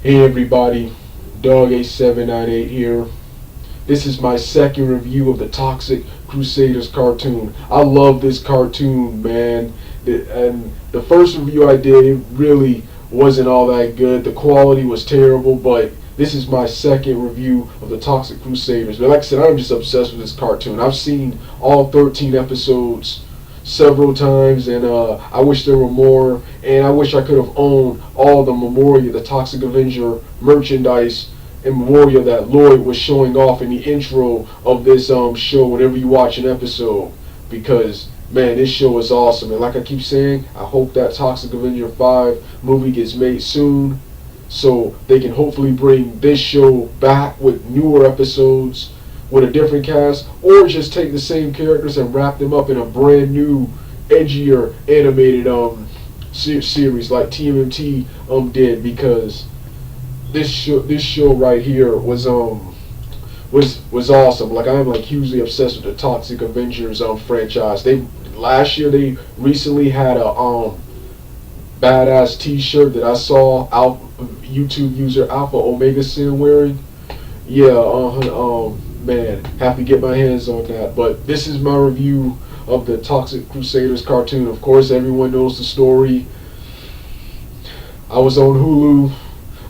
Hey everybody, Dog8798 here. This is my second review of the Toxic Crusaders cartoon. I love this cartoon, man. And the first review I did, it really wasn't all that good. The quality was terrible, but this is my second review of the Toxic Crusaders. But like I said, I'm just obsessed with this cartoon. I've seen all 13 episodes several times, and I wish there were more, and I wish I could have owned all the memorabilia, the Toxic Avenger merchandise and memorabilia that Lloyd was showing off in the intro of this show whenever you watch an episode, because man, this show is awesome. And like I keep saying, I hope that Toxic Avenger 5 movie gets made soon so they can hopefully bring this show back with newer episodes with a different cast, or just take the same characters and wrap them up in a brand new, edgier animated series like TMNT did, because this show right here was awesome. Like, I'm like hugely obsessed with the Toxic Avengers franchise. They recently had a badass T-shirt that I saw YouTube user Alpha Omega Sin wearing. Yeah, man, have to get my hands on that. But this is my review of the Toxic Crusaders cartoon. Of course, everyone knows the story. I was on Hulu.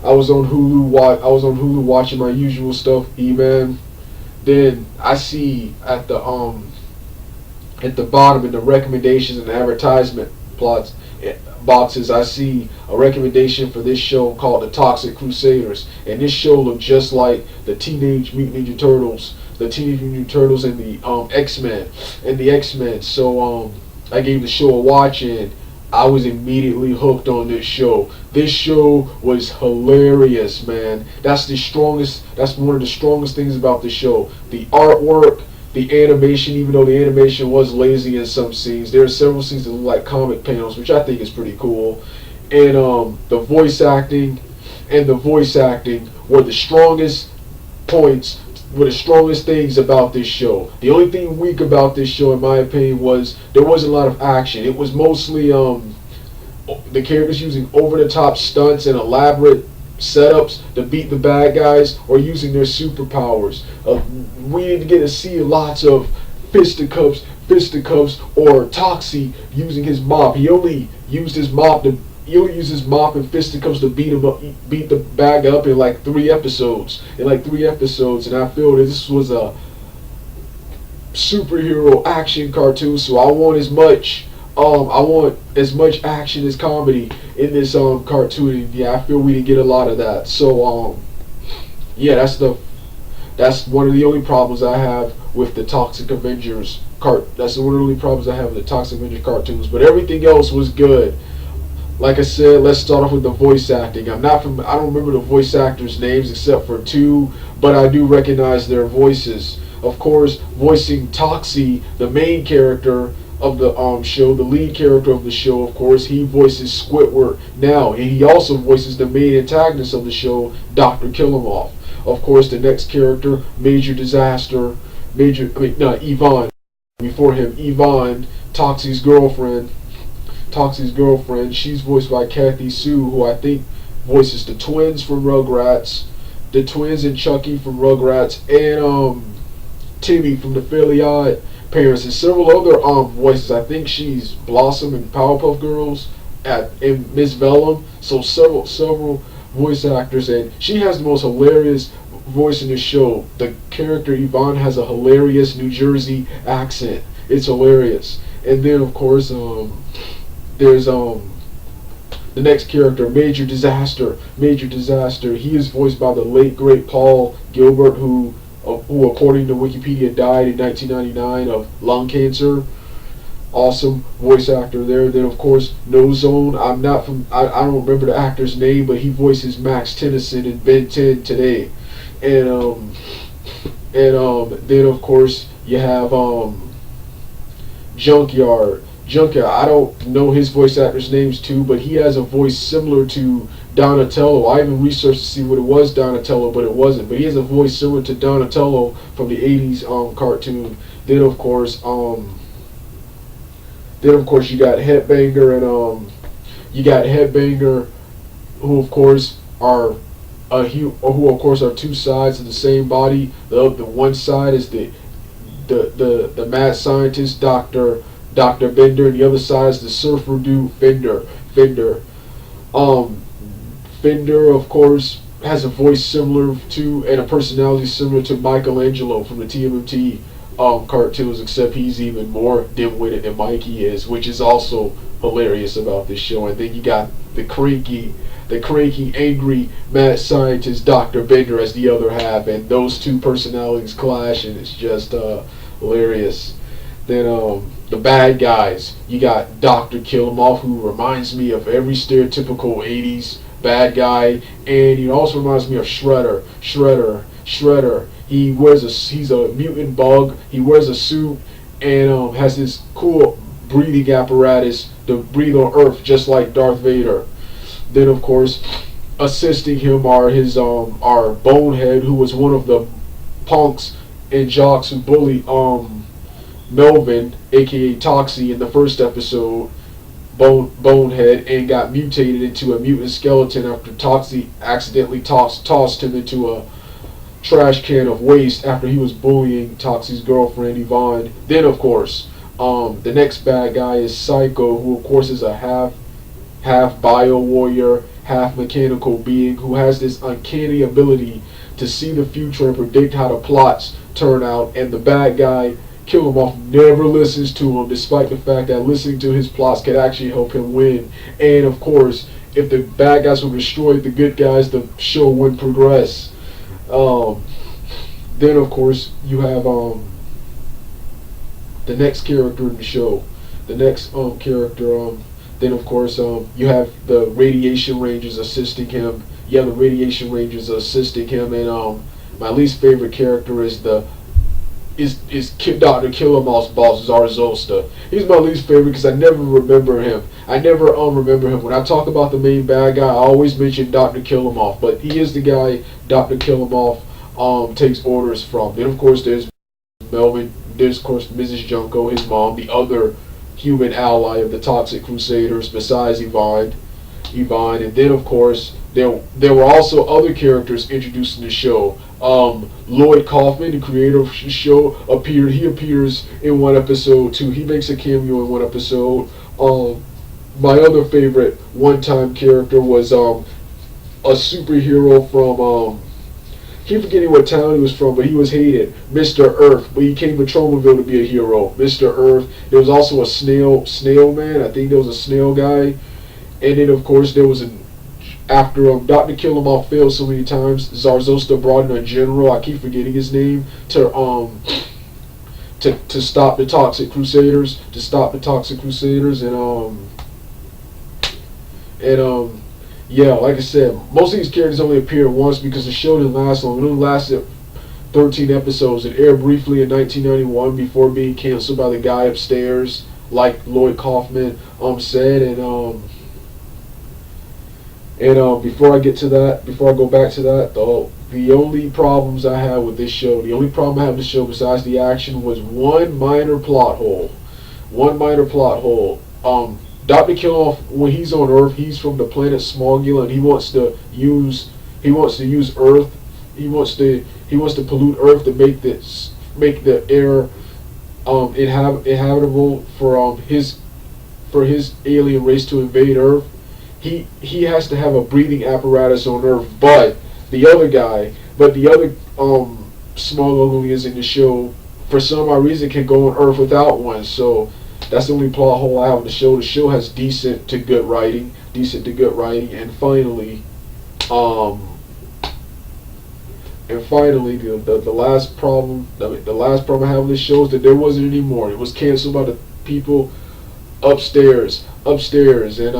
I was on Hulu watching my usual stuff, E-Man. Then I see at the bottom in the recommendations and advertisement plots boxes, I see a recommendation for this show called The Toxic Crusaders, and this show looked just like the Teenage Mutant Ninja Turtles, and the X-Men. So I gave the show a watch, and I was immediately hooked on this show. This show was hilarious, man. That's one of the strongest things about the show. The artwork, the animation, even though the animation was lazy in some scenes, there are several scenes that look like comic panels, which I think is pretty cool. And the voice acting were the strongest points, were the strongest things about this show. The only thing weak about this show, in my opinion, was there wasn't a lot of action. It was mostly the characters using over-the-top stunts and elaborate setups to beat the bad guys, or using their superpowers. We didn't get to see lots of fisticuffs, or Toxie using his mop. He only used his mop and fisticuffs to beat the bad guy up in like 3 episodes. And I feel that this was a superhero action cartoon, so I want as much action as comedy in this cartoon. And yeah, I feel we didn't get a lot of that. So yeah, that's one of the only problems I have with the Toxic Avengers That's one of the only problems I have with the Toxic Avenger cartoons. But everything else was good. Like I said, let's start off with the voice acting. I don't remember the voice actors' names except for 2, but I do recognize their voices. Of course, voicing Toxie, the main character of the show, the lead character of the show, of course, he voices Squidward now, and he also voices the main antagonist of the show, Dr.Killeroff. Of course, the next character, Yvonne. Before him, Yvonne, Toxie's girlfriend. She's voiced by Kathy Sue, who I think voices the twins from Rugrats, the twins and Chucky from Rugrats, and Timmy from the Fairly Odd Parents, and several other voices. I think she's Blossom in Powerpuff Girls and Miss Vellum. So several voice actors, and she has the most hilarious voice in the show. The character Yvonne has a hilarious New Jersey accent. It's hilarious. And then of course there's the next character, Major Disaster. He is voiced by the late great Paul Gilbert, who according to Wikipedia died in 1999 of lung cancer. Awesome voice actor there. Then of course No Zone. I don't remember the actor's name, but he voices Max Tennyson in Ben 10 today. And then of course you have Junkyard. I don't know his voice actor's names too, but he has a voice similar to Donatello. I even researched to see what it was Donatello, but it wasn't. But he has a voice similar to Donatello from the 80s cartoon. Then of course you got Headbanger, and who of course are who of course are two sides of the same body. The one side is the mad scientist Dr. Bender, and the other side is the surfer dude Fender. Um, Fender, of course, has a voice similar to and a personality similar to Michelangelo from the TMNT cartoons, except he's even more dim-witted than Mikey is, which is also hilarious about this show. And then you got the cranky, angry mad scientist Dr. Bender as the other half, and those two personalities clash, and it's just hilarious. Then the bad guys, you got Dr. Killeroff, who reminds me of every stereotypical 80s bad guy, and he also reminds me of Shredder. He's a mutant bug. He wears a suit and has this cool breathing apparatus to breathe on Earth, just like Darth Vader. Then, of course, assisting him are his our Bonehead, who was one of the punks and jocks who bullied Melvin, aka Toxie, in the first episode, Bonehead, and got mutated into a mutant skeleton after Toxie accidentally tossed him into a trash can of waste after he was bullying Toxie's girlfriend Yvonne. Then, of course, the next bad guy is Psycho, who of course is a half bio warrior, half mechanical being who has this uncanny ability to see the future and predict how the plots turn out. And the bad guy, Killeroff, never listens to him, despite the fact that listening to his plots can actually help him win. And of course, if the bad guys were destroyed the good guys, the show wouldn't progress. Then of course you have the next character in the show. The next character. Then of course you have the Radiation Rangers assisting him. Yeah, the Radiation Rangers assisting him, and my least favorite character is Dr. Killeroff's boss, Zarzosta. He's my least favorite because I never remember him. When I talk about the main bad guy, I always mention Dr. Killeroff, but he is the guy Dr. Killeroff takes orders from. Then of course there's Melvin. There's of course Mrs. Junko, his mom, the other human ally of the Toxic Crusaders, besides Yvonne. And then of course there were also other characters introduced in the show. Lloyd Kaufman, the creator of the show, appeared. He appears in one episode too. He makes a cameo in one episode. My other favorite one-time character was a superhero from keep forgetting what town he was from, but he was hated. Mr. Earth, but he came to Tromaville to be a hero. Mr. Earth. There was also a snail man. I think there was a snail guy. And then of course there was after Dr. Killeroff failed so many times, Zarzosta brought in a general, I keep forgetting his name, to stop the Toxic Crusaders, and yeah, like I said, most of these characters only appeared once because the show didn't last long. It only lasted 13 episodes. It aired briefly in 1991 before being canceled by the guy upstairs, like Lloyd Kaufman said. And before I go back to that, the only problems I had with this show, besides the action, was one minor plot hole. Dr. Killeroff, when he's on Earth, he's from the planet Smallgila, and he wants to use Earth. He wants to pollute Earth to make the air inhabitable for his alien race to invade Earth. He has to have a breathing apparatus on Earth, but the other small aliens in the show, for some odd reason, can go on Earth without one. So that's the only plot hole I have in the show. The show has decent to good writing, and finally, the last problem I have with this show is that there wasn't any more. It was canceled by the people upstairs, and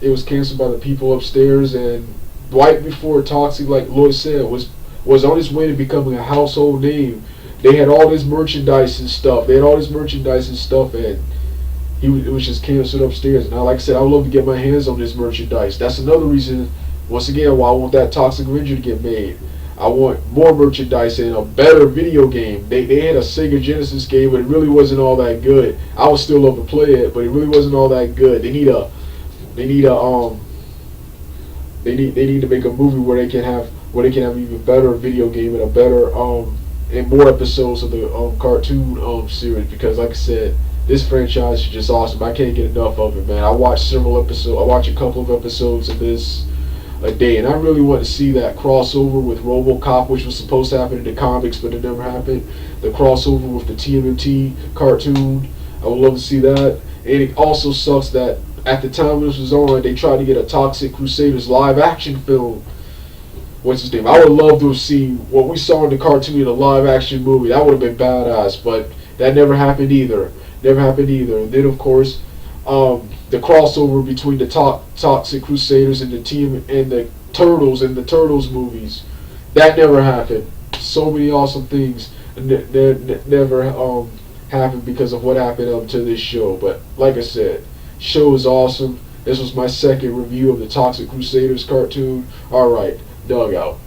it was canceled by the people upstairs, and right before Toxic, like Lloyd said, was on his way to becoming a household name. They had all this merchandise and stuff, and it was just canceled upstairs. And like I said, I would love to get my hands on this merchandise. That's another reason, once again, why I want that Toxic Avenger to get made. I want more merchandise and a better video game. They had a Sega Genesis game, but it really wasn't all that good. I would still love to play it, but it really wasn't all that good. They need a They need to make a movie where they can have even better video game and a better and more episodes of the cartoon series, because like I said, this franchise is just awesome. I can't get enough of it, man. I watch several episodes. I watch a couple of episodes of this a day, and I really want to see that crossover with RoboCop, which was supposed to happen in the comics, but it never happened. The crossover with the TMNT cartoon, I would love to see that. And it also sucks that at the time this was on, they tried to get a Toxic Crusaders live action film. What's his name? I would love to have seen what we saw in the cartoon in a live action movie. That would have been badass, but that never happened either. Never happened either. And then of course, the crossover between the Toxic Crusaders and the team and the Turtles movies, that never happened. So many awesome things never happened because of what happened up to this show. But like I said, show is awesome. This was my second review of the Toxic Crusaders cartoon. Alright, dug out.